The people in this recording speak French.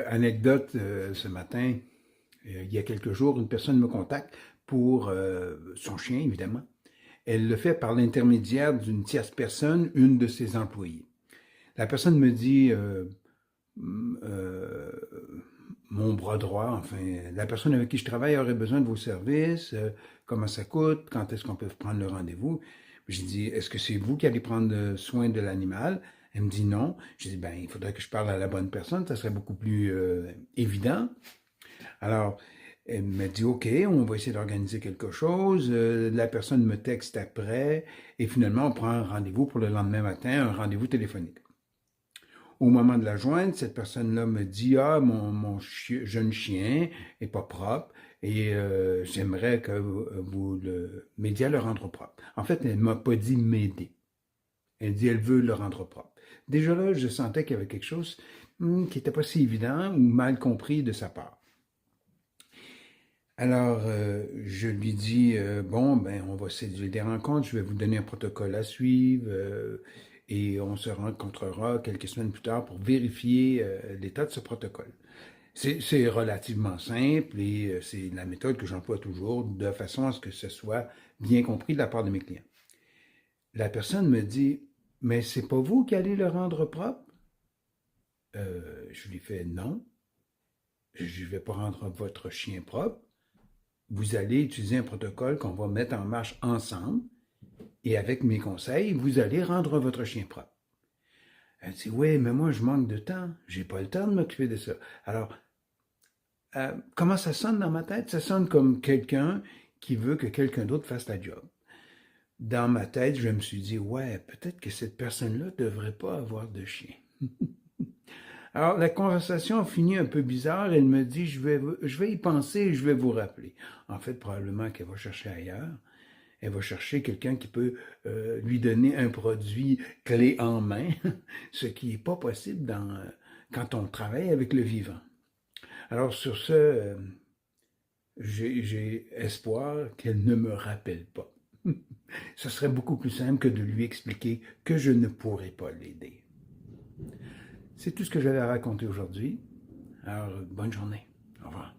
Anecdote, ce matin, il y a quelques jours, une personne me contacte pour son chien, évidemment. Elle le fait par l'intermédiaire d'une tierce personne, une de ses employées. La personne me dit, euh, mon bras droit, enfin, la personne avec qui je travaille aurait besoin de vos services, comment ça coûte, quand est-ce qu'on peut prendre le rendez-vous. J'ai dit, est-ce que c'est vous qui allez prendre soin de l'animal? Elle me dit non. J'ai dit, ben, il faudrait que je parle à la bonne personne, ça serait beaucoup plus évident. Alors, elle m'a dit, OK, on va essayer d'organiser quelque chose. La personne me texte après et finalement, on prend un rendez-vous pour le lendemain matin, un rendez-vous téléphonique. Au moment de la joindre, cette personne-là me dit, ah, mon jeune chien est pas propre et j'aimerais que vous m'aidiez à le rendre propre. En fait, elle m'a pas dit m'aider. Elle dit, elle veut le rendre propre. Déjà là, je sentais qu'il y avait quelque chose qui n'était pas si évident ou mal compris de sa part. Alors, je lui dis, bon, ben, on va séduire des rencontres, je vais vous donner un protocole à suivre et on se rencontrera quelques semaines plus tard pour vérifier l'état de ce protocole. C'est relativement simple et c'est la méthode que j'emploie toujours de façon à ce que ce soit bien compris de la part de mes clients. La personne me dit, mais c'est pas vous qui allez le rendre propre? Je lui fais non, je ne vais pas rendre votre chien propre. Vous allez utiliser un protocole qu'on va mettre en marche ensemble et avec mes conseils, vous allez rendre votre chien propre. Elle dit, oui, mais moi, je manque de temps. J'ai pas le temps de m'occuper de ça. Alors, comment ça sonne dans ma tête? Ça sonne comme quelqu'un qui veut que quelqu'un d'autre fasse la job. Dans ma tête, je me suis dit, ouais, peut-être que cette personne-là ne devrait pas avoir de chien. Alors, la conversation finit un peu bizarre. Elle me dit, je vais y penser et je vais vous rappeler. En fait, probablement qu'elle va chercher ailleurs. Elle va chercher quelqu'un qui peut lui donner un produit clé en main, ce qui n'est pas possible quand on travaille avec le vivant. Alors, sur ce, j'ai espoir qu'elle ne me rappelle pas. Ce serait beaucoup plus simple que de lui expliquer que je ne pourrai pas l'aider. C'est tout ce que j'avais à raconter aujourd'hui. Alors, bonne journée. Au revoir.